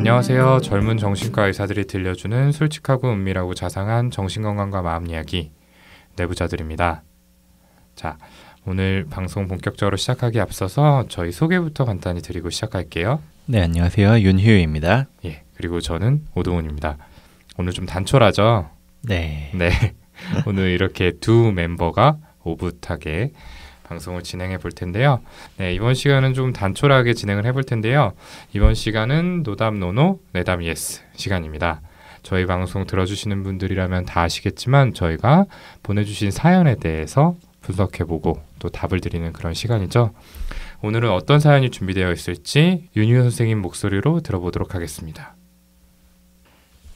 안녕하세요. 젊은 정신과 의사들이 들려주는 솔직하고 은밀하고 자상한 정신건강과 마음 이야기 내부자들입니다. 자, 오늘 방송 본격적으로 시작하기 앞서서 저희 소개부터 간단히 드리고 시작할게요. 네, 안녕하세요. 윤희우입니다. 예, 그리고 저는 오동훈입니다. 오늘 좀 단촐하죠? 네. 오늘 이렇게 두 멤버가 오붓하게 방송을 진행해 볼 텐데요. 네, 이번 시간은 좀 단촐하게 진행을 해볼 텐데요. 이번 시간은 노담 노노, 내담 예스 시간입니다. 저희 방송 들어주시는 분들이라면 다 아시겠지만 저희가 보내주신 사연에 대해서 분석해보고 또 답을 드리는 그런 시간이죠. 오늘은 어떤 사연이 준비되어 있을지 윤희우 선생님 목소리로 들어보도록 하겠습니다.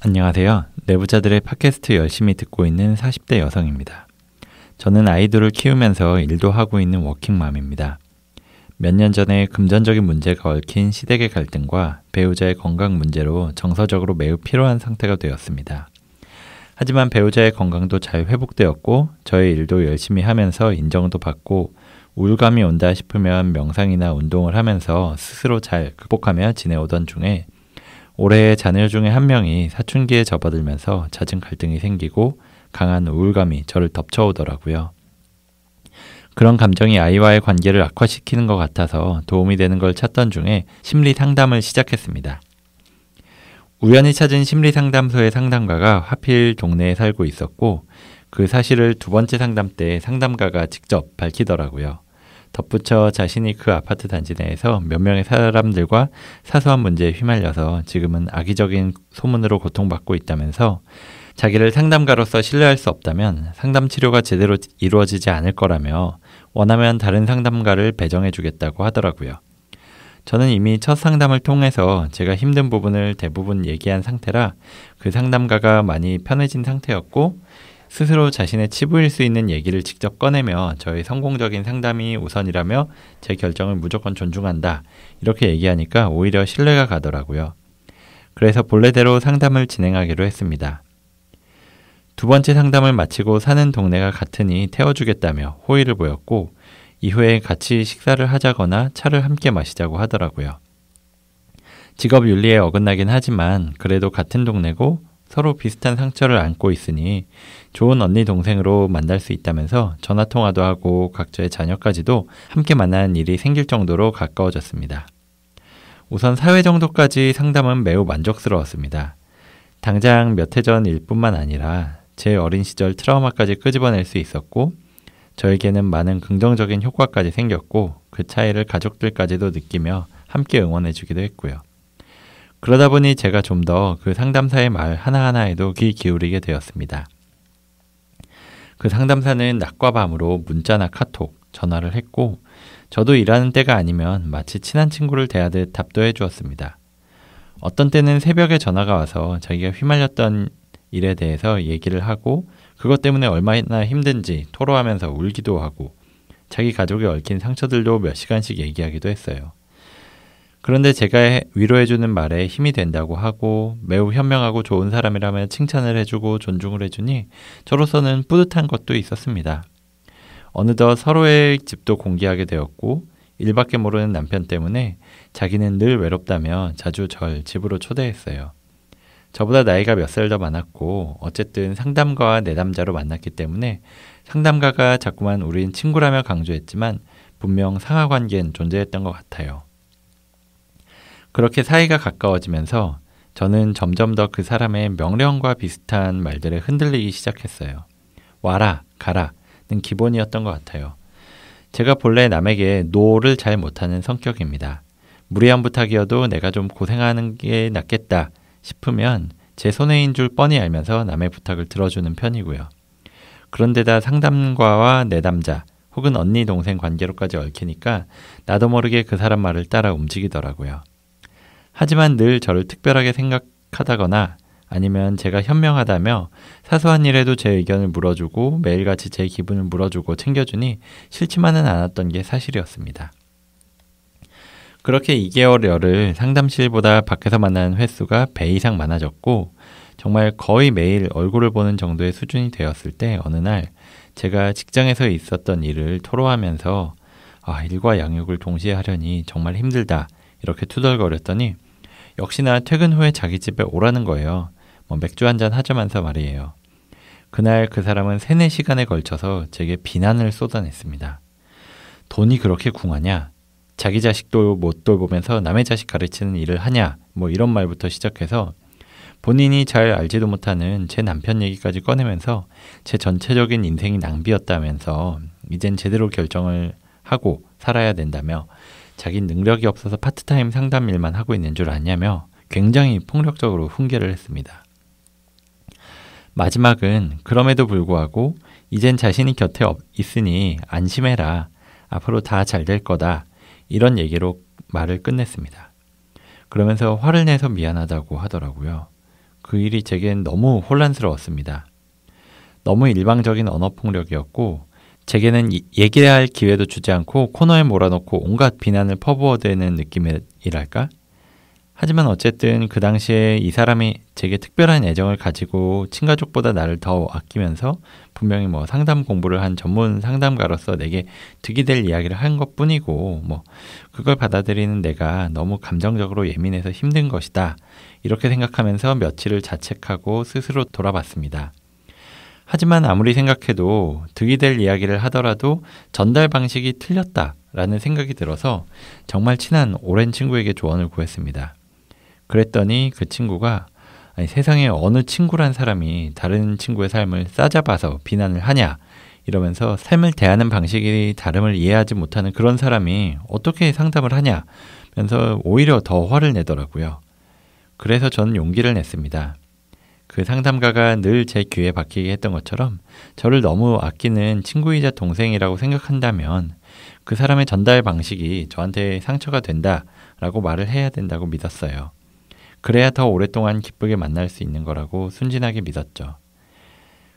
안녕하세요. 내부자들의 팟캐스트 열심히 듣고 있는 40대 여성입니다. 저는 아이들을 키우면서 일도 하고 있는 워킹맘입니다. 몇 년 전에 금전적인 문제가 얽힌 시댁의 갈등과 배우자의 건강 문제로 정서적으로 매우 피로한 상태가 되었습니다. 하지만 배우자의 건강도 잘 회복되었고 저의 일도 열심히 하면서 인정도 받고 우울감이 온다 싶으면 명상이나 운동을 하면서 스스로 잘 극복하며 지내오던 중에 올해의 자녀 중에 한 명이 사춘기에 접어들면서 잦은 갈등이 생기고 강한 우울감이 저를 덮쳐오더라고요. 그런 감정이 아이와의 관계를 악화시키는 것 같아서 도움이 되는 걸 찾던 중에 심리 상담을 시작했습니다. 우연히 찾은 심리 상담소의 상담가가 하필 동네에 살고 있었고 그 사실을 두 번째 상담 때 상담가가 직접 밝히더라고요. 덧붙여 자신이 그 아파트 단지 내에서 몇 명의 사람들과 사소한 문제에 휘말려서 지금은 악의적인 소문으로 고통받고 있다면서 자기를 상담가로서 신뢰할 수 없다면 상담 치료가 제대로 이루어지지 않을 거라며 원하면 다른 상담가를 배정해 주겠다고 하더라고요. 저는 이미 첫 상담을 통해서 제가 힘든 부분을 대부분 얘기한 상태라 그 상담가가 많이 편해진 상태였고 스스로 자신의 치부일 수 있는 얘기를 직접 꺼내며 저의 성공적인 상담이 우선이라며 제 결정을 무조건 존중한다 이렇게 얘기하니까 오히려 신뢰가 가더라고요. 그래서 본래대로 상담을 진행하기로 했습니다. 두 번째 상담을 마치고 사는 동네가 같으니 태워주겠다며 호의를 보였고 이후에 같이 식사를 하자거나 차를 함께 마시자고 하더라고요. 직업 윤리에 어긋나긴 하지만 그래도 같은 동네고 서로 비슷한 상처를 안고 있으니 좋은 언니 동생으로 만날 수 있다면서 전화통화도 하고 각자의 자녀까지도 함께 만나는 일이 생길 정도로 가까워졌습니다. 우선 사회 정도까지 상담은 매우 만족스러웠습니다. 당장 몇 해 전 일뿐만 아니라 제 어린 시절 트라우마까지 끄집어낼 수 있었고 저에게는 많은 긍정적인 효과까지 생겼고 그 차이를 가족들까지도 느끼며 함께 응원해주기도 했고요. 그러다 보니 제가 좀 더 그 상담사의 말 하나하나에도 귀 기울이게 되었습니다. 그 상담사는 낮과 밤으로 문자나 카톡, 전화를 했고 저도 일하는 때가 아니면 마치 친한 친구를 대하듯 답도 해주었습니다. 어떤 때는 새벽에 전화가 와서 자기가 휘말렸던 일에 대해서 얘기를 하고 그것 때문에 얼마나 힘든지 토로하면서 울기도 하고 자기 가족에 얽힌 상처들도 몇 시간씩 얘기하기도 했어요. 그런데 제가 위로해주는 말에 힘이 된다고 하고 매우 현명하고 좋은 사람이라며 칭찬을 해주고 존중을 해주니 저로서는 뿌듯한 것도 있었습니다. 어느덧 서로의 집도 공개하게 되었고 일밖에 모르는 남편 때문에 자기는 늘 외롭다며 자주 절 집으로 초대했어요. 저보다 나이가 몇 살 더 많았고 어쨌든 상담가와 내담자로 만났기 때문에 상담가가 자꾸만 우린 친구라며 강조했지만 분명 상하관계는 존재했던 것 같아요. 그렇게 사이가 가까워지면서 저는 점점 더 그 사람의 명령과 비슷한 말들에 흔들리기 시작했어요. 와라, 가라는 기본이었던 것 같아요. 제가 본래 남에게 노를 잘 못하는 성격입니다. 무리한 부탁이어도 내가 좀 고생하는 게 낫겠다 싶으면 제 손해인 줄 뻔히 알면서 남의 부탁을 들어주는 편이고요. 그런데다 상담가와 내담자 혹은 언니 동생 관계로까지 얽히니까 나도 모르게 그 사람 말을 따라 움직이더라고요. 하지만 늘 저를 특별하게 생각하다거나 아니면 제가 현명하다며 사소한 일에도 제 의견을 물어주고 매일같이 제 기분을 물어주고 챙겨주니 싫지만은 않았던 게 사실이었습니다. 그렇게 2개월여를 상담실보다 밖에서 만나는 횟수가 배 이상 많아졌고 정말 거의 매일 얼굴을 보는 정도의 수준이 되었을 때 어느 날 제가 직장에서 있었던 일을 토로하면서 일과 양육을 동시에 하려니 정말 힘들다 이렇게 투덜거렸더니 역시나 퇴근 후에 자기 집에 오라는 거예요. 뭐 맥주 한잔 하자면서 말이에요. 그날 그 사람은 3, 4시간에 걸쳐서 제게 비난을 쏟아냈습니다. 돈이 그렇게 궁하냐? 자기 자식도 못 돌보면서 남의 자식 가르치는 일을 하냐? 뭐 이런 말부터 시작해서 본인이 잘 알지도 못하는 제 남편 얘기까지 꺼내면서 제 전체적인 인생이 낭비였다면서 이젠 제대로 결정을 하고 살아야 된다며 자기 능력이 없어서 파트타임 상담 일만 하고 있는 줄 아냐며 굉장히 폭력적으로 훈계를 했습니다. 마지막은 그럼에도 불구하고 이젠 자신이 곁에 있으니 안심해라. 앞으로 다 잘 될 거다. 이런 얘기로 말을 끝냈습니다. 그러면서 화를 내서 미안하다고 하더라고요. 그 일이 제겐 너무 혼란스러웠습니다. 너무 일방적인 언어폭력이었고 제게는 얘기해야 할 기회도 주지 않고 코너에 몰아넣고 온갖 비난을 퍼부어대는 느낌이랄까? 하지만 어쨌든 그 당시에 이 사람이 제게 특별한 애정을 가지고 친가족보다 나를 더 아끼면서 분명히 뭐 상담 공부를 한 전문 상담가로서 내게 득이 될 이야기를 한 것뿐이고 뭐 그걸 받아들이는 내가 너무 감정적으로 예민해서 힘든 것이다. 이렇게 생각하면서 며칠을 자책하고 스스로 돌아봤습니다. 하지만 아무리 생각해도 득이 될 이야기를 하더라도 전달 방식이 틀렸다라는 생각이 들어서 정말 친한 오랜 친구에게 조언을 구했습니다. 그랬더니 그 친구가 아니, 세상에 어느 친구란 사람이 다른 친구의 삶을 싸잡아서 비난을 하냐 이러면서 삶을 대하는 방식이 다름을 이해하지 못하는 그런 사람이 어떻게 상담을 하냐면서 오히려 더 화를 내더라고요. 그래서 저는 용기를 냈습니다. 그 상담가가 늘 제 귀에 박히게 했던 것처럼 저를 너무 아끼는 친구이자 동생이라고 생각한다면 그 사람의 전달 방식이 저한테 상처가 된다라고 말을 해야 된다고 믿었어요. 그래야 더 오랫동안 기쁘게 만날 수 있는 거라고 순진하게 믿었죠.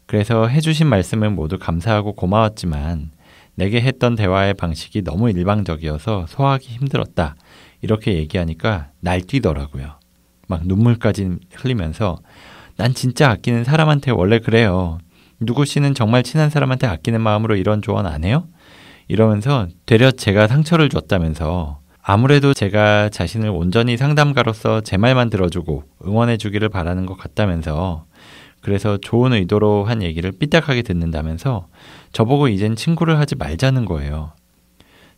그래서 해주신 말씀은 모두 감사하고 고마웠지만 내게 했던 대화의 방식이 너무 일방적이어서 소화하기 힘들었다. 이렇게 얘기하니까 날뛰더라고요. 막 눈물까지 흘리면서 난 진짜 아끼는 사람한테 원래 그래요. 누구 씨는 정말 친한 사람한테 아끼는 마음으로 이런 조언 안 해요? 이러면서 되려 제가 상처를 줬다면서 아무래도 제가 자신을 온전히 상담가로서 제 말만 들어주고 응원해 주기를 바라는 것 같다면서 그래서 좋은 의도로 한 얘기를 삐딱하게 듣는다면서 저보고 이젠 친구를 하지 말자는 거예요.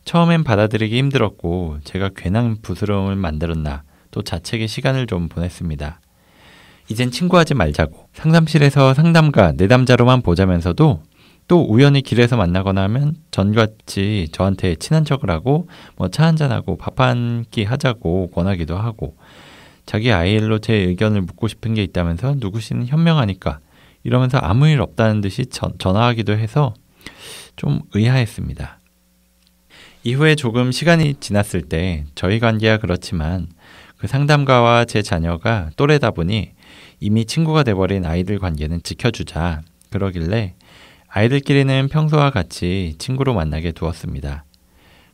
처음엔 받아들이기 힘들었고 제가 괜한 부스러움을 만들었나 또 자책의 시간을 좀 보냈습니다. 이젠 친구하지 말자고 상담실에서 상담가 내담자로만 보자면서도 또 우연히 길에서 만나거나 하면 전같이 저한테 친한 척을 하고 뭐 차 한잔하고 밥 한 끼 하자고 권하기도 하고 자기 아이일로 제 의견을 묻고 싶은 게 있다면서 누구시는 현명하니까 이러면서 아무 일 없다는 듯이 전화하기도 해서 좀 의아했습니다. 이후에 조금 시간이 지났을 때 저희 관계야 그렇지만 그 상담가와 제 자녀가 또래다 보니 이미 친구가 돼버린 아이들 관계는 지켜주자 그러길래 아이들끼리는 평소와 같이 친구로 만나게 두었습니다.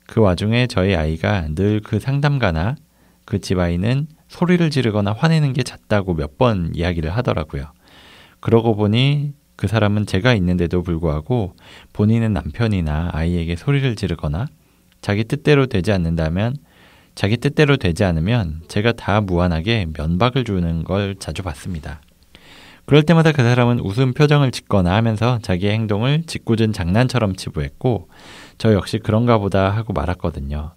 그 와중에 저희 아이가 늘 그 상담가나 그 집 아이는 소리를 지르거나 화내는 게 잦다고 몇 번 이야기를 하더라고요. 그러고 보니 그 사람은 제가 있는데도 불구하고 본인은 남편이나 아이에게 소리를 지르거나 자기 뜻대로 되지 않으면 제가 다 무한하게 면박을 주는 걸 자주 봤습니다. 그럴 때마다 그 사람은 웃음 표정을 짓거나 하면서 자기의 행동을 짓궂은 장난처럼 치부했고 저 역시 그런가 보다 하고 말았거든요.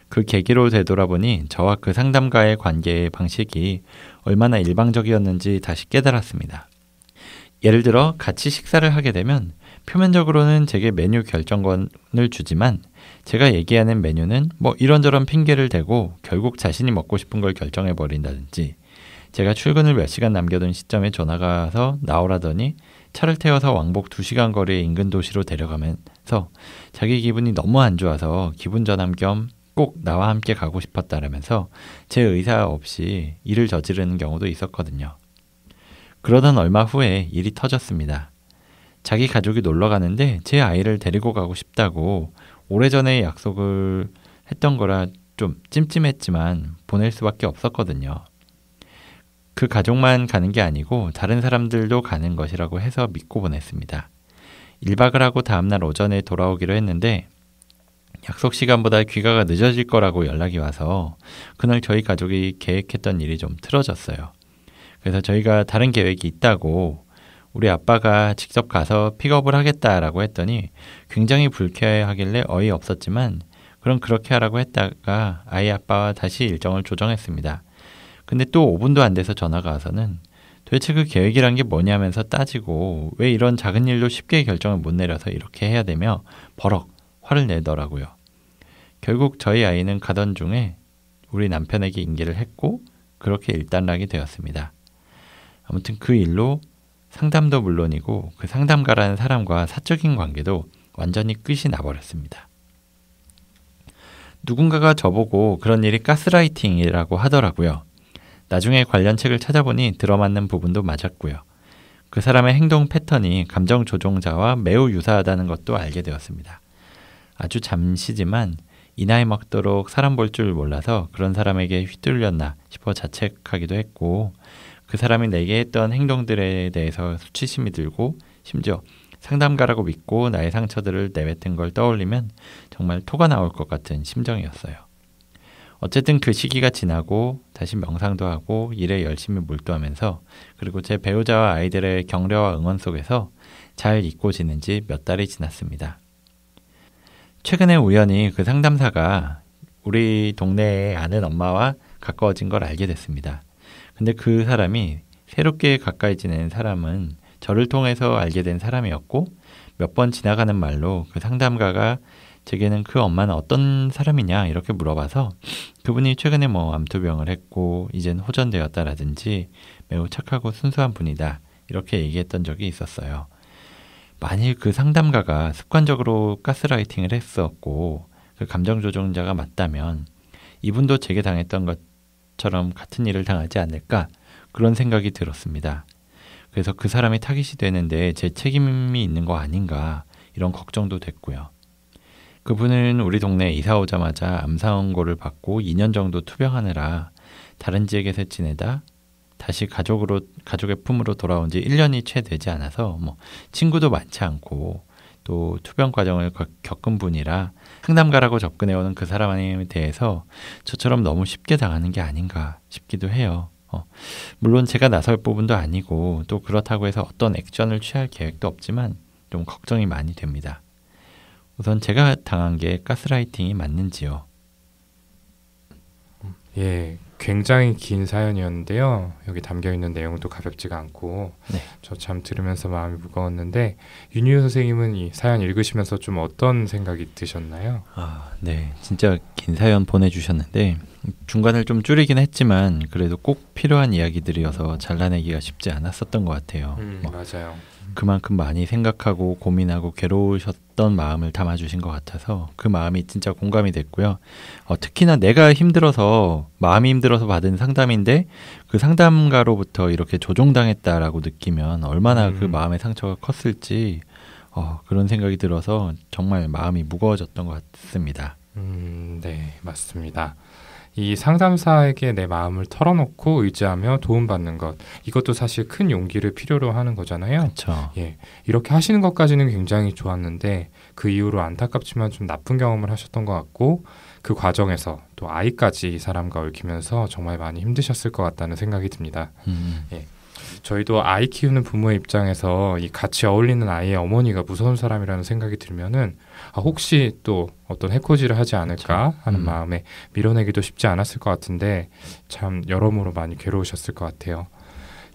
그 계기로 되돌아보니 저와 그 상담가의 관계의 방식이 얼마나 일방적이었는지 다시 깨달았습니다. 예를 들어 같이 식사를 하게 되면 표면적으로는 제게 메뉴 결정권을 주지만 제가 얘기하는 메뉴는 뭐 이런저런 핑계를 대고 결국 자신이 먹고 싶은 걸 결정해버린다든지 제가 출근을 몇 시간 남겨둔 시점에 전화가 와서 나오라더니 차를 태워서 왕복 2시간 거리의 인근 도시로 데려가면서 자기 기분이 너무 안 좋아서 기분 전환 겸 꼭 나와 함께 가고 싶었다라면서 제 의사 없이 일을 저지르는 경우도 있었거든요. 그러던 얼마 후에 일이 터졌습니다. 자기 가족이 놀러 가는데 제 아이를 데리고 가고 싶다고 오래전에 약속을 했던 거라 좀 찜찜했지만 보낼 수밖에 없었거든요. 그 가족만 가는 게 아니고 다른 사람들도 가는 것이라고 해서 믿고 보냈습니다. 1박을 하고 다음날 오전에 돌아오기로 했는데 약속 시간보다 귀가가 늦어질 거라고 연락이 와서 그날 저희 가족이 계획했던 일이 좀 틀어졌어요. 그래서 저희가 다른 계획이 있다고 우리 아빠가 직접 가서 픽업을 하겠다라고 했더니 굉장히 불쾌하길래 어이없었지만 그럼 그렇게 하라고 했다가 아이 아빠와 다시 일정을 조정했습니다. 근데 또 5분도 안 돼서 전화가 와서는 도대체 그 계획이란 게 뭐냐면서 따지고 왜 이런 작은 일도 쉽게 결정을 못 내려서 이렇게 해야 되며 버럭 화를 내더라고요. 결국 저희 아이는 가던 중에 우리 남편에게 인계를 했고 그렇게 일단락이 되었습니다. 아무튼 그 일로 상담도 물론이고 그 상담가라는 사람과 사적인 관계도 완전히 끝이 나버렸습니다. 누군가가 저보고 그런 일이 가스라이팅이라고 하더라고요. 나중에 관련 책을 찾아보니 들어맞는 부분도 맞았고요. 그 사람의 행동 패턴이 감정 조종자와 매우 유사하다는 것도 알게 되었습니다. 아주 잠시지만 이 나이 먹도록 사람 볼 줄 몰라서 그런 사람에게 휘둘렸나 싶어 자책하기도 했고 그 사람이 내게 했던 행동들에 대해서 수치심이 들고 심지어 상담가라고 믿고 나의 상처들을 내뱉은 걸 떠올리면 정말 토가 나올 것 같은 심정이었어요. 어쨌든 그 시기가 지나고 다시 명상도 하고 일에 열심히 몰두하면서 그리고 제 배우자와 아이들의 격려와 응원 속에서 잘 잊고 지낸 지 몇 달이 지났습니다. 최근에 우연히 그 상담사가 우리 동네에 아는 엄마와 가까워진 걸 알게 됐습니다. 근데 그 사람이 새롭게 가까이 지낸 사람은 저를 통해서 알게 된 사람이었고 몇 번 지나가는 말로 그 상담가가 제게는 그 엄마는 어떤 사람이냐 이렇게 물어봐서 그분이 최근에 암투병을 했고 이젠 호전되었다라든지 매우 착하고 순수한 분이다 이렇게 얘기했던 적이 있었어요. 만일 그 상담가가 습관적으로 가스라이팅을 했었고 그 감정조종자가 맞다면 이분도 제게 당했던 것처럼 같은 일을 당하지 않을까 그런 생각이 들었습니다. 그래서 그 사람이 타깃이 되는데 제 책임이 있는 거 아닌가 이런 걱정도 됐고요. 그분은 우리 동네에 이사 오자마자 암상고를 받고 2년 정도 투병하느라 다른 지역에서 지내다 다시 가족의 품으로 돌아온 지 1년이 채 되지 않아서 친구도 많지 않고 또 투병 과정을 겪은 분이라 상담가라고 접근해오는 그 사람에 대해서 저처럼 너무 쉽게 당하는 게 아닌가 싶기도 해요. 물론 제가 나설 부분도 아니고 또 그렇다고 해서 어떤 액션을 취할 계획도 없지만 좀 걱정이 많이 됩니다. 우선 제가 당한 게 가스라이팅이 맞는지요? 예, 굉장히 긴 사연이었는데요. 여기 담겨있는 내용도 가볍지가 않고 네. 저 참 들으면서 마음이 무거웠는데 윤희우 선생님은 이 사연 읽으시면서 좀 어떤 생각이 드셨나요? 네. 진짜 긴 사연 보내주셨는데 중간을 좀 줄이긴 했지만 그래도 꼭 필요한 이야기들이어서 잘라내기가 쉽지 않았었던 것 같아요. 맞아요. 그만큼 많이 생각하고 고민하고 괴로우셨던 마음을 담아주신 것 같아서 그 마음이 진짜 공감이 됐고요. 특히나 내가 마음이 힘들어서 받은 상담인데 그 상담가로부터 이렇게 조종당했다라고 느끼면 얼마나 그 마음의 상처가 컸을지 그런 생각이 들어서 정말 마음이 무거워졌던 것 같습니다. 네, 맞습니다. 이 상담사에게 내 마음을 털어놓고 의지하며 도움받는 것, 이것도 사실 큰 용기를 필요로 하는 거잖아요. 그렇죠. 예, 이렇게 하시는 것까지는 굉장히 좋았는데 그 이후로 안타깝지만 좀 나쁜 경험을 하셨던 것 같고 그 과정에서 또 아이까지 이 사람과 얽히면서 정말 많이 힘드셨을 것 같다는 생각이 듭니다. 예. 저희도 아이 키우는 부모의 입장에서 이 같이 어울리는 아이의 어머니가 무서운 사람이라는 생각이 들면은 혹시 또 어떤 해코지를 하지 않을까 하는 마음에 밀어내기도 쉽지 않았을 것 같은데 참 여러모로 많이 괴로우셨을 것 같아요.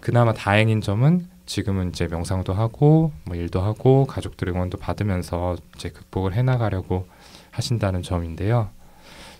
그나마 다행인 점은 지금은 이제 명상도 하고 일도 하고 가족들 응원도 받으면서 이제 극복을 해나가려고 하신다는 점인데요.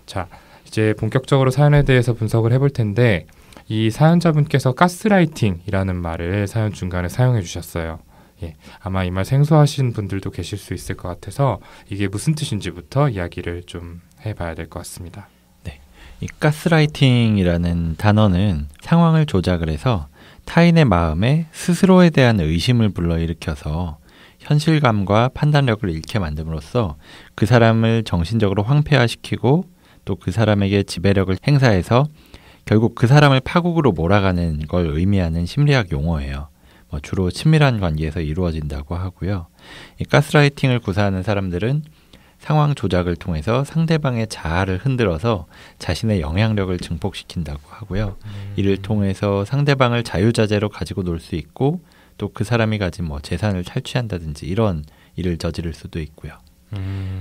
자, 이제 본격적으로 사연에 대해서 분석을 해볼 텐데 이 사연자분께서 가스라이팅이라는 말을 사연 중간에 사용해 주셨어요. 예, 아마 이 말 생소하신 분들도 계실 수 있을 것 같아서 이게 무슨 뜻인지부터 이야기를 좀 해봐야 될 것 같습니다. 네, 이 가스라이팅이라는 단어는 상황을 조작을 해서 타인의 마음에 스스로에 대한 의심을 불러일으켜서 현실감과 판단력을 잃게 만듦으로써 그 사람을 정신적으로 황폐화시키고 또 그 사람에게 지배력을 행사해서 결국 그 사람을 파국으로 몰아가는 걸 의미하는 심리학 용어예요. 주로 친밀한 관계에서 이루어진다고 하고요. 이 가스라이팅을 구사하는 사람들은 상황 조작을 통해서 상대방의 자아를 흔들어서 자신의 영향력을 증폭시킨다고 하고요. 이를 통해서 상대방을 자유자재로 가지고 놀 수 있고 또 그 사람이 가진 뭐 재산을 탈취한다든지 이런 일을 저지를 수도 있고요.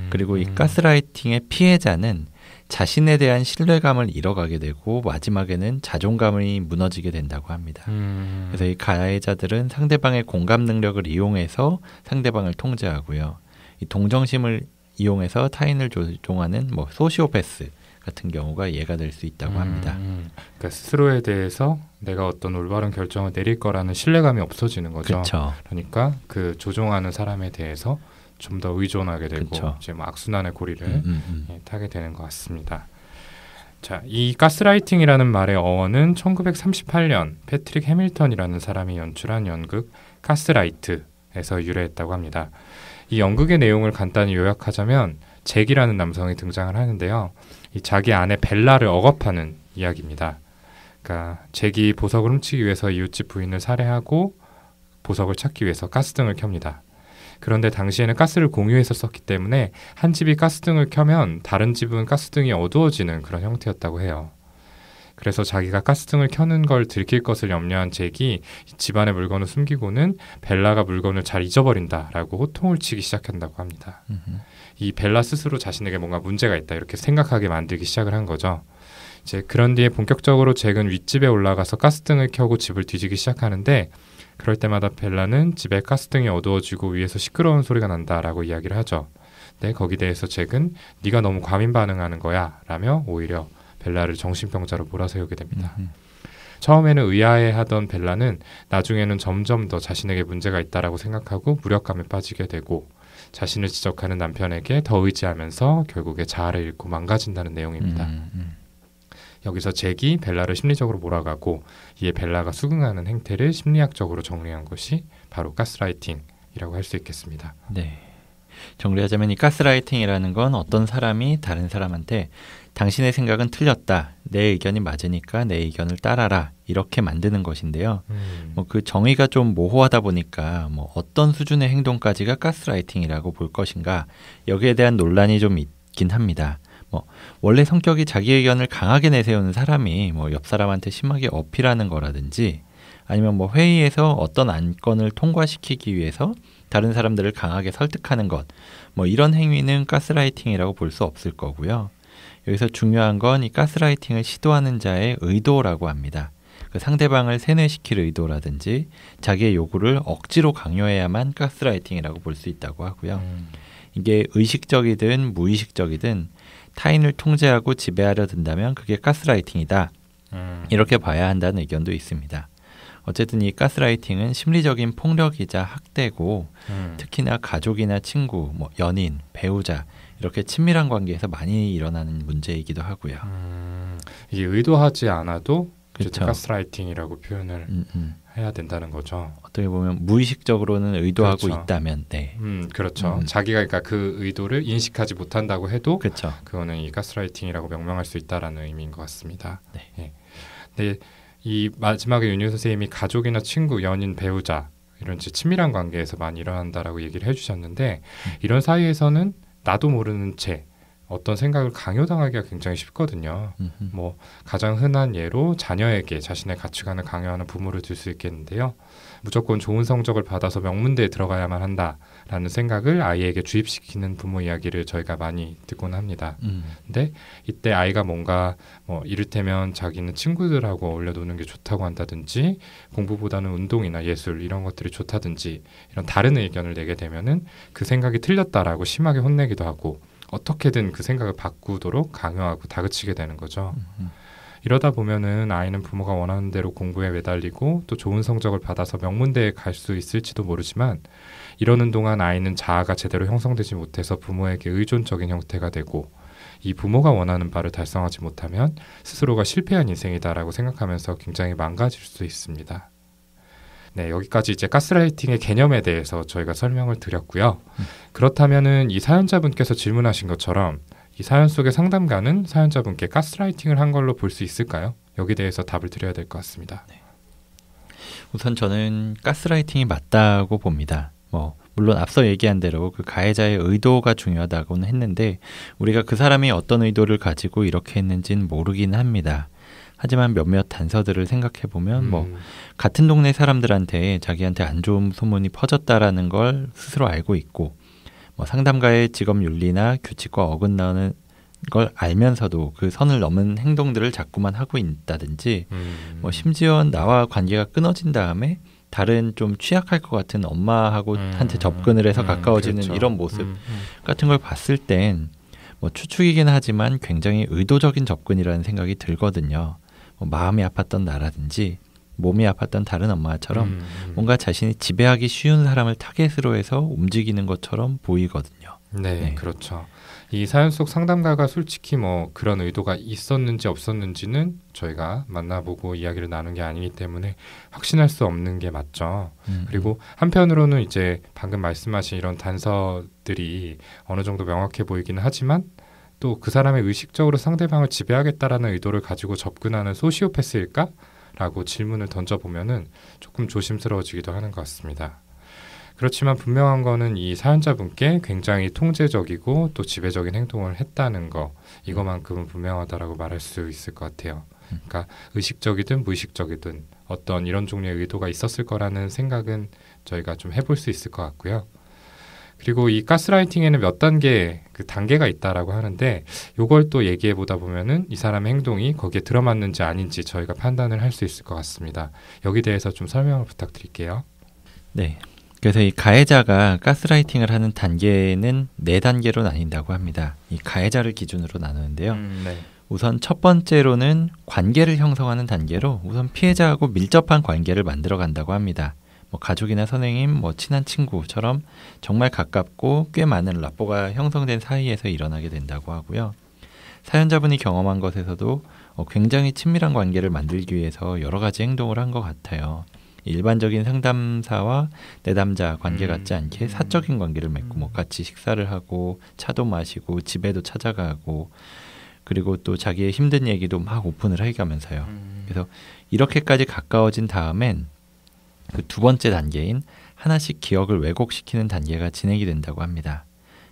그리고 이 가스라이팅의 피해자는 자신에 대한 신뢰감을 잃어가게 되고 마지막에는 자존감이 무너지게 된다고 합니다. 그래서 이 가해자들은 상대방의 공감 능력을 이용해서 상대방을 통제하고요. 이 동정심을 이용해서 타인을 조종하는 뭐 소시오패스 같은 경우가 예가 될 수 있다고 합니다. 그러니까 스스로에 대해서 내가 어떤 올바른 결정을 내릴 거라는 신뢰감이 없어지는 거죠. 그쵸. 그러니까 그 조종하는 사람에 대해서 좀 더 의존하게 되고 그쵸. 이제 뭐 악순환의 고리를 타게 되는 것 같습니다. 자, 이 가스라이팅이라는 말의 어원은 1938년 패트릭 해밀턴이라는 사람이 연출한 연극 가스라이트에서 유래했다고 합니다. 이 연극의 내용을 간단히 요약하자면 잭이라는 남성이 등장을 하는데요. 이 자기 아내 벨라를 억압하는 이야기입니다. 그러니까 잭이 보석을 훔치기 위해서 이웃집 부인을 살해하고 보석을 찾기 위해서 가스등을 켭니다. 그런데 당시에는 가스를 공유해서 썼기 때문에 한 집이 가스등을 켜면 다른 집은 가스등이 어두워지는 그런 형태였다고 해요. 그래서 자기가 가스등을 켜는 걸 들킬 것을 염려한 잭이 집안의 물건을 숨기고는 벨라가 물건을 잘 잊어버린다라고 호통을 치기 시작한다고 합니다. 이 벨라 스스로 자신에게 뭔가 문제가 있다 이렇게 생각하게 만들기 시작을 한 거죠. 이제 그런 뒤에 본격적으로 잭은 윗집에 올라가서 가스등을 켜고 집을 뒤지기 시작하는데 그럴 때마다 벨라는 집에 가스등이 어두워지고 위에서 시끄러운 소리가 난다라고 이야기를 하죠. 근데 거기에 대해서 잭은 네가 너무 과민 반응하는 거야 라며 오히려 벨라를 정신병자로 몰아세우게 됩니다. 처음에는 의아해하던 벨라는 나중에는 점점 더 자신에게 문제가 있다라고 생각하고 무력감에 빠지게 되고 자신을 지적하는 남편에게 더 의지하면서 결국에 자아를 잃고 망가진다는 내용입니다. 여기서 잭이 벨라를 심리적으로 몰아가고 이에 벨라가 수긍하는 행태를 심리학적으로 정리한 것이 바로 가스라이팅이라고 할 수 있겠습니다. 네. 정리하자면 이 가스라이팅이라는 건 어떤 사람이 다른 사람한테 당신의 생각은 틀렸다. 내 의견이 맞으니까 내 의견을 따라라. 이렇게 만드는 것인데요. 뭐 그 정의가 좀 모호하다 보니까 뭐 어떤 수준의 행동까지가 가스라이팅이라고 볼 것인가 여기에 대한 논란이 좀 있긴 합니다. 뭐 원래 성격이 자기 의견을 강하게 내세우는 사람이 뭐 옆 사람한테 심하게 어필하는 거라든지 아니면 뭐 회의에서 어떤 안건을 통과시키기 위해서 다른 사람들을 강하게 설득하는 것, 뭐 이런 행위는 가스라이팅이라고 볼 수 없을 거고요. 여기서 중요한 건 이 가스라이팅을 시도하는 자의 의도라고 합니다. 그 상대방을 세뇌시킬 의도라든지 자기의 요구를 억지로 강요해야만 가스라이팅이라고 볼 수 있다고 하고요. 이게 의식적이든 무의식적이든 타인을 통제하고 지배하려 든다면 그게 가스라이팅이다. 이렇게 봐야 한다는 의견도 있습니다. 어쨌든 이 가스라이팅은 심리적인 폭력이자 학대고 특히나 가족이나 친구, 뭐 연인, 배우자 이렇게 친밀한 관계에서 많이 일어나는 문제이기도 하고요. 이게 의도하지 않아도 그렇죠. 가스라이팅이라고 표현을 해야 된다는 거죠. 어떻게 보면 무의식적으로는 의도하고 그렇죠. 있다면, 네. 그렇죠. 자기가 그러니까 그 의도를 인식하지 못한다고 해도 그렇죠. 그거는 이 가스라이팅이라고 명명할 수 있다라는 의미인 것 같습니다. 네. 예. 근데 이 마지막에 윤유 선생님이 가족이나 친구, 연인, 배우자 이런 친밀한 관계에서 많이 일어난다라고 얘기를 해주셨는데 이런 사이에서는 나도 모르는 채 어떤 생각을 강요당하기가 굉장히 쉽거든요. 뭐 가장 흔한 예로 자녀에게 자신의 가치관을 강요하는 부모를 들 수 있겠는데요. 무조건 좋은 성적을 받아서 명문대에 들어가야만 한다라는 생각을 아이에게 주입시키는 부모 이야기를 저희가 많이 듣곤 합니다. 근데 이때 아이가 뭔가 뭐 이를테면 자기는 친구들하고 어울려 노는 게 좋다고 한다든지 공부보다는 운동이나 예술 이런 것들이 좋다든지 이런 다른 의견을 내게 되면은 그 생각이 틀렸다라고 심하게 혼내기도 하고 어떻게든 그 생각을 바꾸도록 강요하고 다그치게 되는 거죠. 이러다 보면은 아이는 부모가 원하는 대로 공부에 매달리고 또 좋은 성적을 받아서 명문대에 갈 수 있을지도 모르지만 이러는 동안 아이는 자아가 제대로 형성되지 못해서 부모에게 의존적인 형태가 되고 이 부모가 원하는 바를 달성하지 못하면 스스로가 실패한 인생이다라고 생각하면서 굉장히 망가질 수 있습니다. 네, 여기까지 이제 가스라이팅의 개념에 대해서 저희가 설명을 드렸고요. 그렇다면은 이 사연자분께서 질문하신 것처럼 이 사연 속의 상담가는 사연자분께 가스라이팅을 한 걸로 볼 수 있을까요? 여기에 대해서 답을 드려야 될 것 같습니다. 네. 우선 저는 가스라이팅이 맞다고 봅니다. 뭐 물론 앞서 얘기한 대로 그 가해자의 의도가 중요하다고는 했는데 우리가 그 사람이 어떤 의도를 가지고 이렇게 했는지는 모르긴 합니다. 하지만 몇몇 단서들을 생각해보면 뭐 같은 동네 사람들한테 자기한테 안 좋은 소문이 퍼졌다라는 걸 스스로 알고 있고 뭐 상담가의 직업 윤리나 규칙과 어긋나는 걸 알면서도 그 선을 넘은 행동들을 자꾸만 하고 있다든지 뭐 심지어 나와 관계가 끊어진 다음에 다른 좀 취약할 것 같은 엄마하고 한테 접근을 해서 가까워지는 그렇죠. 이런 모습 같은 걸 봤을 땐 뭐 추측이긴 하지만 굉장히 의도적인 접근이라는 생각이 들거든요. 뭐 마음이 아팠던 나라든지 몸이 아팠던 다른 엄마처럼 뭔가 자신이 지배하기 쉬운 사람을 타겟으로 해서 움직이는 것처럼 보이거든요. 네, 네. 그렇죠. 이 사연 속 상담가가 솔직히 뭐 그런 의도가 있었는지 없었는지는 저희가 만나보고 이야기를 나눈 게 아니기 때문에 확신할 수 없는 게 맞죠. 그리고 한편으로는 이제 방금 말씀하신 이런 단서들이 어느 정도 명확해 보이기는 하지만 또 그 사람의 의식적으로 상대방을 지배하겠다라는 의도를 가지고 접근하는 소시오패스일까? 라고 질문을 던져보면은 조금 조심스러워지기도 하는 것 같습니다. 그렇지만 분명한 거는 이 사연자분께 굉장히 통제적이고 또 지배적인 행동을 했다는 거, 이거만큼은 분명하다라고 말할 수 있을 것 같아요. 그러니까 의식적이든 무의식적이든 어떤 이런 종류의 의도가 있었을 거라는 생각은 저희가 좀 해볼 수 있을 것 같고요. 그리고 이 가스라이팅에는 몇 단계 그 단계가 있다라고 하는데 요걸 또 얘기해 보다 보면은 이 사람의 행동이 거기에 들어맞는지 아닌지 저희가 판단을 할 수 있을 것 같습니다. 여기 대해서 좀 설명을 부탁드릴게요. 네. 그래서 이 가해자가 가스라이팅을 하는 단계는 4단계로 나뉜다고 합니다. 이 가해자를 기준으로 나누는데요. 네. 우선 첫 번째로는 관계를 형성하는 단계로 우선 피해자하고 밀접한 관계를 만들어 간다고 합니다. 뭐 가족이나 선생님, 뭐 친한 친구처럼 정말 가깝고 꽤 많은 라포가 형성된 사이에서 일어나게 된다고 하고요. 사연자분이 경험한 것에서도 굉장히 친밀한 관계를 만들기 위해서 여러 가지 행동을 한 것 같아요. 일반적인 상담사와 내담자 관계 같지 않게 사적인 관계를 맺고 뭐 같이 식사를 하고 차도 마시고 집에도 찾아가고 그리고 또 자기의 힘든 얘기도 막 오픈을 해가면서요. 그래서 이렇게까지 가까워진 다음엔 그 두 번째 단계인 하나씩 기억을 왜곡시키는 단계가 진행이 된다고 합니다.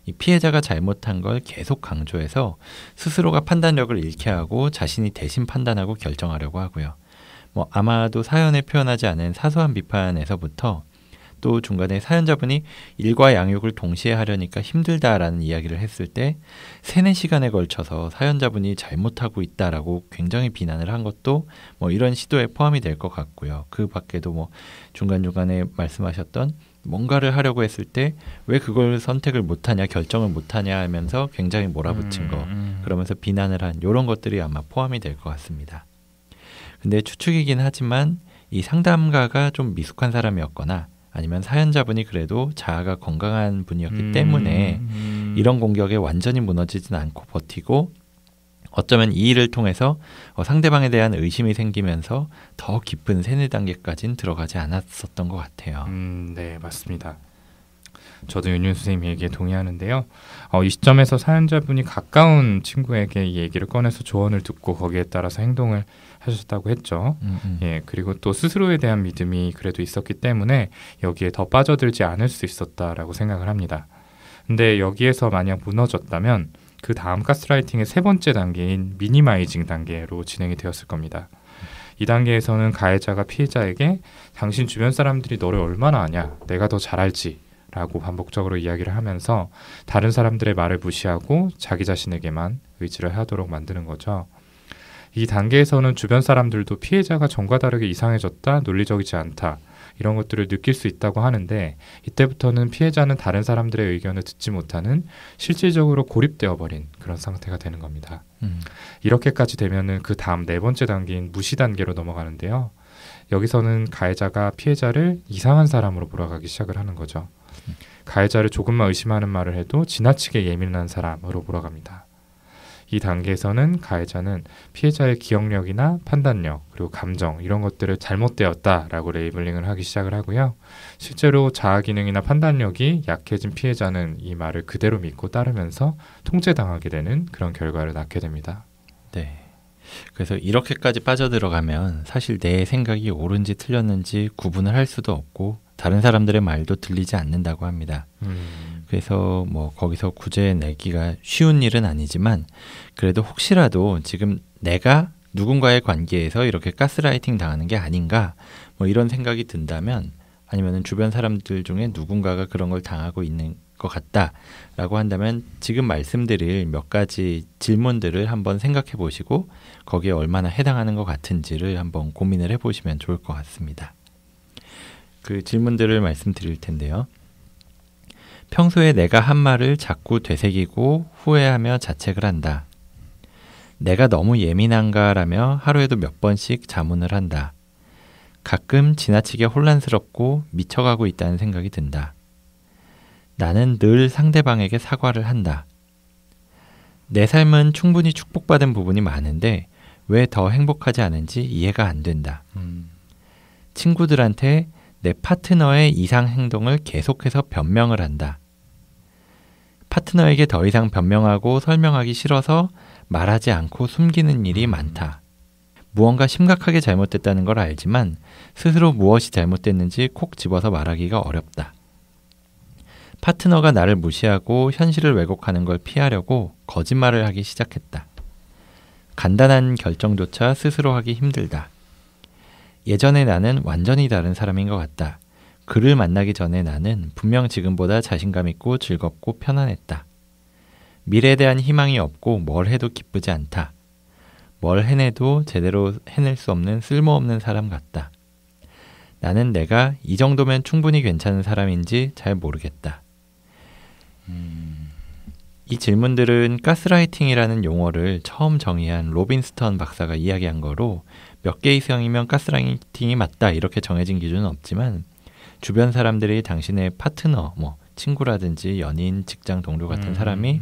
이 피해자가 잘못한 걸 계속 강조해서 스스로가 판단력을 잃게 하고 자신이 대신 판단하고 결정하려고 하고요. 뭐 아마도 사연에 표현하지 않은 사소한 비판에서부터 또 중간에 사연자분이 일과 양육을 동시에 하려니까 힘들다라는 이야기를 했을 때 3-4시간에 걸쳐서 사연자분이 잘못하고 있다라고 굉장히 비난을 한 것도 뭐 이런 시도에 포함이 될 것 같고요. 그 밖에도 뭐 중간중간에 말씀하셨던 뭔가를 하려고 했을 때 왜 그걸 선택을 못하냐 결정을 못하냐 하면서 굉장히 몰아붙인 거 그러면서 비난을 한 이런 것들이 아마 포함이 될 것 같습니다. 근데 추측이긴 하지만 이 상담가가 좀 미숙한 사람이었거나 아니면 사연자분이 그래도 자아가 건강한 분이었기 때문에 이런 공격에 완전히 무너지진 않고 버티고 어쩌면 이 일을 통해서 상대방에 대한 의심이 생기면서 더 깊은 3-4단계까지는 들어가지 않았었던 것 같아요. 네, 맞습니다. 저도 윤윤 선생님 얘기에 동의하는데요. 이 시점에서 사연자분이 가까운 친구에게 이 얘기를 꺼내서 조언을 듣고 거기에 따라서 행동을 하셨다고 했죠. 예, 그리고 또 스스로에 대한 믿음이 그래도 있었기 때문에 여기에 더 빠져들지 않을 수 있었다라고 생각을 합니다. 근데 여기에서 만약 무너졌다면 그 다음 가스라이팅의 3번째 단계인 미니마이징 단계로 진행이 되었을 겁니다. 이 단계에서는 가해자가 피해자에게 당신 주변 사람들이 너를 얼마나 아냐, 내가 더 잘 알지 라고 반복적으로 이야기를 하면서 다른 사람들의 말을 무시하고 자기 자신에게만 의지를 하도록 만드는 거죠. 이 단계에서는 주변 사람들도 피해자가 전과 다르게 이상해졌다, 논리적이지 않다 이런 것들을 느낄 수 있다고 하는데 이때부터는 피해자는 다른 사람들의 의견을 듣지 못하는 실질적으로 고립되어 버린 그런 상태가 되는 겁니다. 이렇게까지 되면은 그 다음 4번째 단계인 무시 단계로 넘어가는데요. 여기서는 가해자가 피해자를 이상한 사람으로 몰아가기 시작을 하는 거죠. 가해자를 조금만 의심하는 말을 해도 지나치게 예민한 사람으로 몰아갑니다. 이 단계에서는 가해자는 피해자의 기억력이나 판단력 그리고 감정 이런 것들을 잘못되었다라고 레이블링을 하기 시작을 하고요. 실제로 자아 기능이나 판단력이 약해진 피해자는 이 말을 그대로 믿고 따르면서 통제당하게 되는 그런 결과를 낳게 됩니다. 네. 그래서 이렇게까지 빠져들어가면 사실 내 생각이 옳은지 틀렸는지 구분을 할 수도 없고 다른 사람들의 말도 들리지 않는다고 합니다. 그래서 뭐 거기서 구제 내기가 쉬운 일은 아니지만 그래도 혹시라도 지금 내가 누군가의 관계에서 이렇게 가스라이팅 당하는 게 아닌가 뭐 이런 생각이 든다면 아니면 주변 사람들 중에 누군가가 그런 걸 당하고 있는 것 같다라고 한다면 지금 말씀드릴 몇 가지 질문들을 한번 생각해 보시고 거기에 얼마나 해당하는 것 같은지를 한번 고민을 해보시면 좋을 것 같습니다. 그 질문들을 말씀드릴 텐데요. 평소에 내가 한 말을 자꾸 되새기고 후회하며 자책을 한다. 내가 너무 예민한가라며 하루에도 몇 번씩 자문을 한다. 가끔 지나치게 혼란스럽고 미쳐가고 있다는 생각이 든다. 나는 늘 상대방에게 사과를 한다. 내 삶은 충분히 축복받은 부분이 많은데 왜 더 행복하지 않은지 이해가 안 된다. 친구들한테 내 파트너의 이상 행동을 계속해서 변명을 한다. 파트너에게 더 이상 변명하고 설명하기 싫어서 말하지 않고 숨기는 일이 많다. 무언가 심각하게 잘못됐다는 걸 알지만 스스로 무엇이 잘못됐는지 콕 집어서 말하기가 어렵다. 파트너가 나를 무시하고 현실을 왜곡하는 걸 피하려고 거짓말을 하기 시작했다. 간단한 결정조차 스스로 하기 힘들다. 예전에 나는 완전히 다른 사람인 것 같다. 그를 만나기 전에 나는 분명 지금보다 자신감 있고 즐겁고 편안했다. 미래에 대한 희망이 없고 뭘 해도 기쁘지 않다. 뭘 해내도 제대로 해낼 수 없는 쓸모없는 사람 같다. 나는 내가 이 정도면 충분히 괜찮은 사람인지 잘 모르겠다. 이 질문들은 가스라이팅이라는 용어를 처음 정의한 로빈스턴 박사가 이야기한 거로 몇 개 이상이면 가스라이팅이 맞다 이렇게 정해진 기준은 없지만 주변 사람들이 당신의 파트너, 뭐 친구라든지 연인, 직장 동료 같은 사람이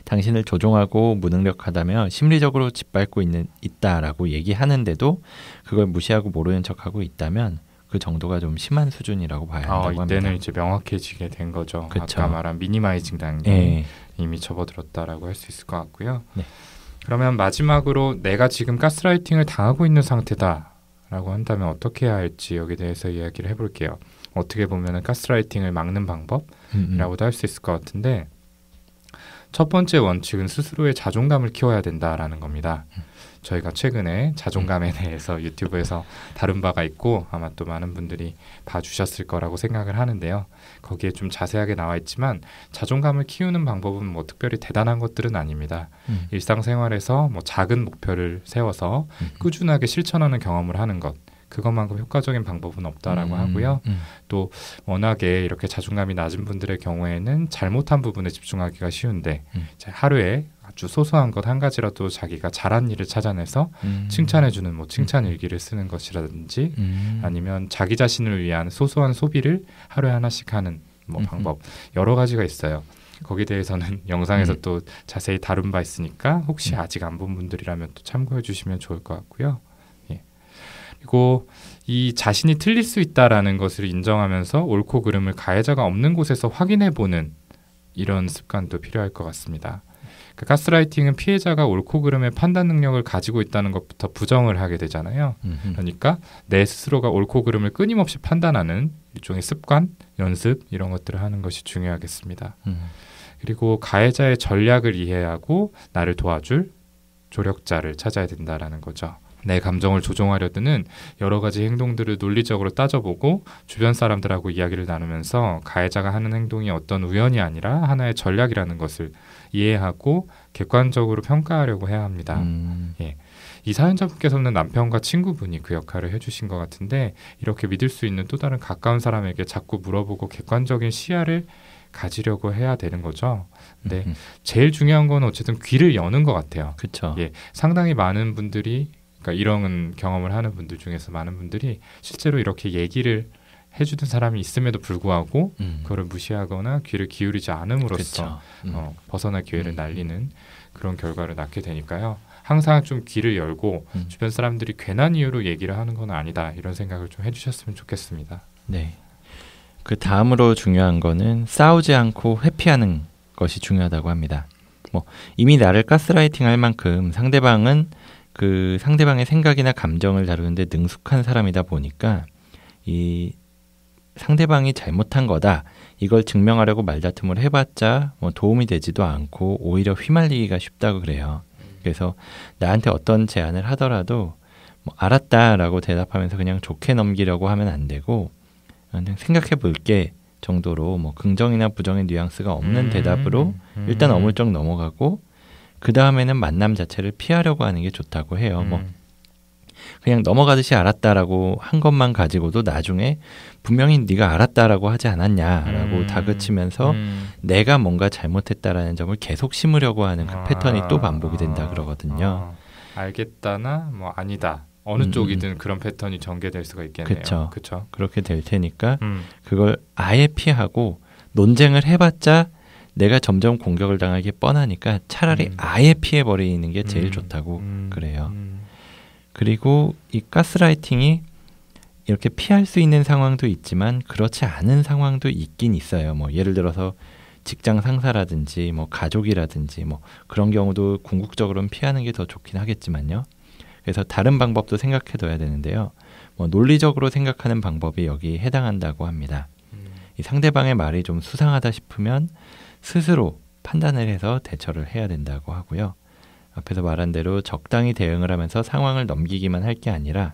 당신을 조종하고 무능력하다며 심리적으로 짓밟고 있다라고 얘기하는데도 그걸 무시하고 모르는 척하고 있다면 그 정도가 좀 심한 수준이라고 봐야 한다고 합니다. 이때는 이제 명확해지게 된 거죠. 그쵸. 아까 말한 미니마이징 단계에 이미 접어들었다라고 할 수 있을 것 같고요. 네. 그러면 마지막으로 내가 지금 가스라이팅을 당하고 있는 상태다라고 한다면 어떻게 해야 할지 여기에 대해서 이야기를 해볼게요. 어떻게 보면 가스라이팅을 막는 방법이라고도 할 수 있을 것 같은데 첫 번째 원칙은 스스로의 자존감을 키워야 된다라는 겁니다. 저희가 최근에 자존감에 대해서 유튜브에서 다룬 바가 있고 아마 또 많은 분들이 봐주셨을 거라고 생각을 하는데요. 거기에 좀 자세하게 나와 있지만 자존감을 키우는 방법은 뭐 특별히 대단한 것들은 아닙니다. 일상생활에서 뭐 작은 목표를 세워서 꾸준하게 실천하는 경험을 하는 것, 그것만큼 효과적인 방법은 없다라고 하고요. 또 워낙에 이렇게 자존감이 낮은 분들의 경우에는 잘못한 부분에 집중하기가 쉬운데 하루에 아주 소소한 것 한 가지라도 자기가 잘한 일을 찾아내서 칭찬해주는 뭐 칭찬 일기를 쓰는 것이라든지 아니면 자기 자신을 위한 소소한 소비를 하루에 하나씩 하는 뭐 방법 여러 가지가 있어요. 거기에 대해서는 영상에서 또 자세히 다룬 바 있으니까 혹시 아직 안 본 분들이라면 또 참고해 주시면 좋을 것 같고요. 그리고 이 자신이 틀릴 수 있다라는 것을 인정하면서 옳고 그름을 가해자가 없는 곳에서 확인해보는 이런 습관도 필요할 것 같습니다. 그 가스라이팅은 피해자가 옳고 그름의 판단 능력을 가지고 있다는 것부터 부정을 하게 되잖아요. 그러니까 내 스스로가 옳고 그름을 끊임없이 판단하는 일종의 습관, 연습 이런 것들을 하는 것이 중요하겠습니다. 그리고 가해자의 전략을 이해하고 나를 도와줄 조력자를 찾아야 된다라는 거죠. 내 감정을 조종하려 드는 여러 가지 행동들을 논리적으로 따져보고 주변 사람들하고 이야기를 나누면서 가해자가 하는 행동이 어떤 우연이 아니라 하나의 전략이라는 것을 이해하고 객관적으로 평가하려고 해야 합니다. 이 사연자분께서는 남편과 친구분이 그 역할을 해주신 것 같은데 이렇게 믿을 수 있는 또 다른 가까운 사람에게 자꾸 물어보고 객관적인 시야를 가지려고 해야 되는 거죠. 근데 제일 중요한 건 어쨌든 귀를 여는 것 같아요. 그렇죠. 상당히 많은 분들이 그러니까 이런 경험을 하는 분들 중에서 많은 분들이 실제로 이렇게 얘기를 해주는 사람이 있음에도 불구하고 그거를 무시하거나 귀를 기울이지 않음으로써 벗어날 기회를 날리는 그런 결과를 낳게 되니까요. 항상 좀 귀를 열고 주변 사람들이 괜한 이유로 얘기를 하는 건 아니다 이런 생각을 좀 해주셨으면 좋겠습니다. 네. 그 다음으로 중요한 거는 싸우지 않고 회피하는 것이 중요하다고 합니다. 뭐 이미 나를 가스라이팅할 만큼 상대방은 그 상대방의 생각이나 감정을 다루는데 능숙한 사람이다 보니까 이 상대방이 잘못한 거다. 이걸 증명하려고 말다툼을 해봤자 뭐 도움이 되지도 않고 오히려 휘말리기가 쉽다고 그래요. 그래서 나한테 어떤 제안을 하더라도 뭐 알았다라고 대답하면서 그냥 좋게 넘기려고 하면 안 되고 그냥 생각해 볼게 정도로 뭐 긍정이나 부정의 뉘앙스가 없는 대답으로 일단 어물쩍 넘어가고 그 다음에는 만남 자체를 피하려고 하는 게 좋다고 해요. 뭐 그냥 넘어가듯이 알았다라고 한 것만 가지고도 나중에 분명히 네가 알았다라고 하지 않았냐라고 다그치면서 내가 뭔가 잘못했다라는 점을 계속 심으려고 하는 그 패턴이 또 반복이 된다 그러거든요. 알겠다나 뭐 아니다. 어느 쪽이든 그런 패턴이 전개될 수가 있겠네요. 그렇죠. 그렇게 될 테니까 그걸 아예 피하고 논쟁을 해봤자 내가 점점 공격을 당하기 뻔하니까 차라리 아예 피해버리는 게 제일 좋다고 그래요. 그리고 이 가스라이팅이 이렇게 피할 수 있는 상황도 있지만 그렇지 않은 상황도 있긴 있어요. 뭐 예를 들어서 직장 상사라든지 뭐 가족이라든지 뭐 그런 경우도 궁극적으로는 피하는 게 더 좋긴 하겠지만요. 그래서 다른 방법도 생각해둬야 되는데요. 뭐 논리적으로 생각하는 방법이 여기 해당한다고 합니다. 이 상대방의 말이 좀 수상하다 싶으면 스스로 판단을 해서 대처를 해야 된다고 하고요. 앞에서 말한 대로 적당히 대응을 하면서 상황을 넘기기만 할 게 아니라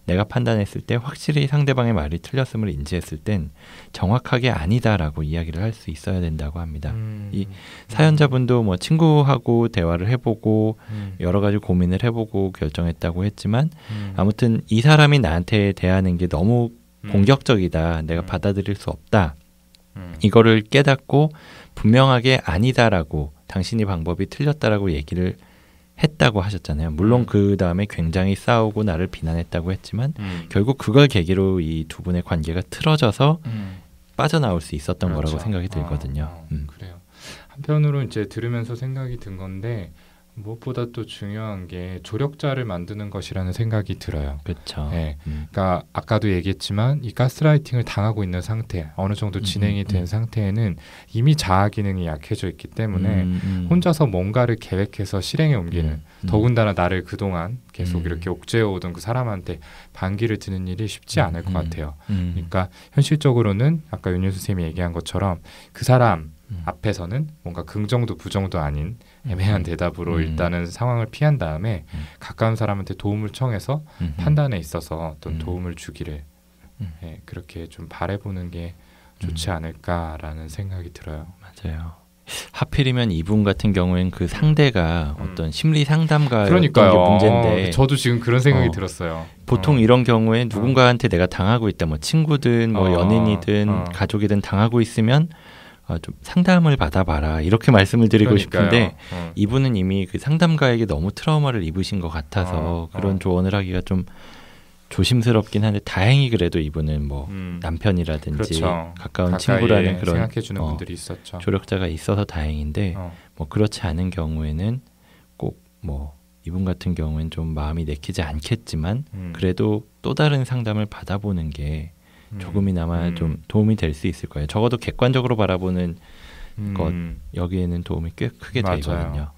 내가 판단했을 때 확실히 상대방의 말이 틀렸음을 인지했을 땐 정확하게 아니다라고 이야기를 할 수 있어야 된다고 합니다. 이 사연자분도 뭐 친구하고 대화를 해보고 여러 가지 고민을 해보고 결정했다고 했지만 아무튼 이 사람이 나한테 대하는 게 너무 공격적이다. 내가 받아들일 수 없다. 이거를 깨닫고 분명하게 아니다라고 당신이 방법이 틀렸다라고 얘기를 했다고 하셨잖아요. 물론 그 다음에 굉장히 싸우고 나를 비난했다고 했지만 결국 그걸 계기로 이 두 분의 관계가 틀어져서 빠져나올 수 있었던 그렇죠. 거라고 생각이 들거든요. 그래요. 한편으로 이제 들으면서 생각이 든 건데 무엇보다 또 중요한 게 조력자를 만드는 것이라는 생각이 들어요. 그렇죠. 네. 그러니까 아까도 얘기했지만 이 가스라이팅을 당하고 있는 상태, 어느 정도 진행이 된 상태에는 이미 자아 기능이 약해져 있기 때문에 혼자서 뭔가를 계획해서 실행에 옮기는 더군다나 나를 그동안 계속 이렇게 옥죄어오던 그 사람한테 반기를 드는 일이 쉽지 않을 것 같아요. 그러니까 현실적으로는 아까 윤윤수 선생님이 얘기한 것처럼 그 사람 앞에서는 뭔가 긍정도 부정도 아닌 애매한 대답으로 일단은 상황을 피한 다음에 가까운 사람한테 도움을 청해서 판단에 있어서 어떤 도움을 주기를 그렇게 좀 바라보는 게 좋지 않을까라는 생각이 들어요. 맞아요. 하필이면 이분 같은 경우에는 그 상대가 어떤 심리 상담가였던 게 문제인데 저도 지금 그런 생각이 들었어요. 보통 이런 경우에 누군가한테 내가 당하고 있다, 뭐 친구든 뭐 연인이든 가족이든 당하고 있으면 좀 상담을 받아봐라 이렇게 말씀을 드리고 싶은데 이분은 이미 그 상담가에게 너무 트라우마를 입으신 것 같아서 그런 조언을 하기가 좀 조심스럽긴 한데 다행히 그래도 이분은 뭐 남편이라든지 그렇죠. 가까운 친구라는 그런 생각해주는 분들이 있었죠. 조력자가 있어서 다행인데 뭐 그렇지 않은 경우에는 꼭 뭐 이분 같은 경우에는 좀 마음이 내키지 않겠지만 그래도 또 다른 상담을 받아보는 게 조금이나마 좀 도움이 될 수 있을 거예요. 적어도 객관적으로 바라보는 것 여기에는 도움이 꽤 크게 되거든요.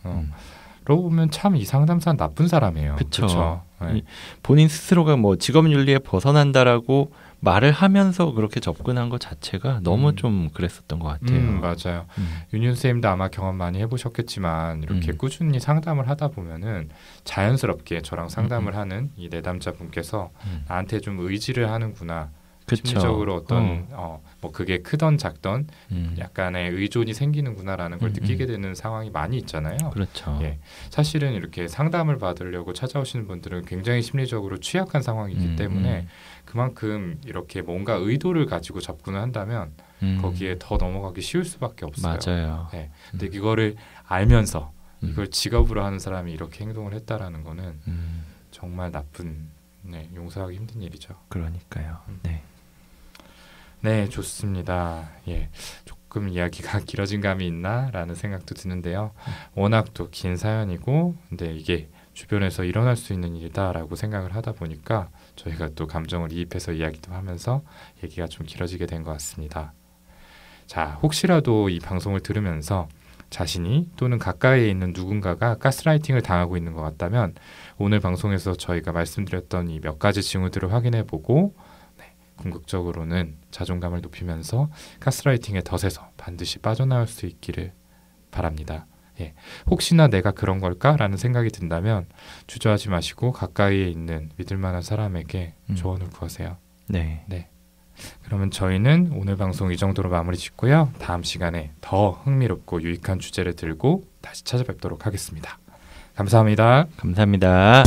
그러고 보면 참 이 상담사는 나쁜 사람이에요. 그렇죠. 네. 본인 스스로가 뭐 직업윤리에 벗어난다라고 말을 하면서 그렇게 접근한 것 자체가 너무 좀 그랬었던 것 같아요. 맞아요. 윤윤 쌤도 아마 경험 많이 해보셨겠지만 이렇게 꾸준히 상담을 하다 보면은 자연스럽게 저랑 상담을 하는 이 내담자분께서 나한테 좀 의지를 하는구나. 그쵸. 심리적으로 어떤 뭐 그게 크던 작던 약간의 의존이 생기는구나라는 걸 느끼게 되는 상황이 많이 있잖아요. 그렇죠. 예. 사실은 이렇게 상담을 받으려고 찾아오시는 분들은 굉장히 심리적으로 취약한 상황이기 때문에 그만큼 이렇게 뭔가 의도를 가지고 접근을 한다면 거기에 더 넘어가기 쉬울 수밖에 없어요. 맞아요. 예. 근데 이거를 알면서 이걸 직업으로 하는 사람이 이렇게 행동을 했다라는 거는 정말 나쁜, 용서하기 힘든 일이죠. 그러니까요. 네. 네, 좋습니다. 예, 조금 이야기가 길어진 감이 있나라는 생각도 드는데요. 워낙 또 긴 사연이고, 근데 이게 주변에서 일어날 수 있는 일이다라고 생각을 하다 보니까 저희가 또 감정을 이입해서 이야기도 하면서 얘기가 좀 길어지게 된 것 같습니다. 자, 혹시라도 이 방송을 들으면서 자신이 또는 가까이에 있는 누군가가 가스라이팅을 당하고 있는 것 같다면 오늘 방송에서 저희가 말씀드렸던 이 몇 가지 징후들을 확인해보고 궁극적으로는 자존감을 높이면서 가스라이팅의 덫에서 반드시 빠져나올 수 있기를 바랍니다. 예. 혹시나 내가 그런 걸까라는 생각이 든다면 주저하지 마시고 가까이에 있는 믿을 만한 사람에게 조언을 구하세요. 네. 그러면 저희는 오늘 방송 이 정도로 마무리 짓고요. 다음 시간에 더 흥미롭고 유익한 주제를 들고 다시 찾아뵙도록 하겠습니다. 감사합니다. 감사합니다.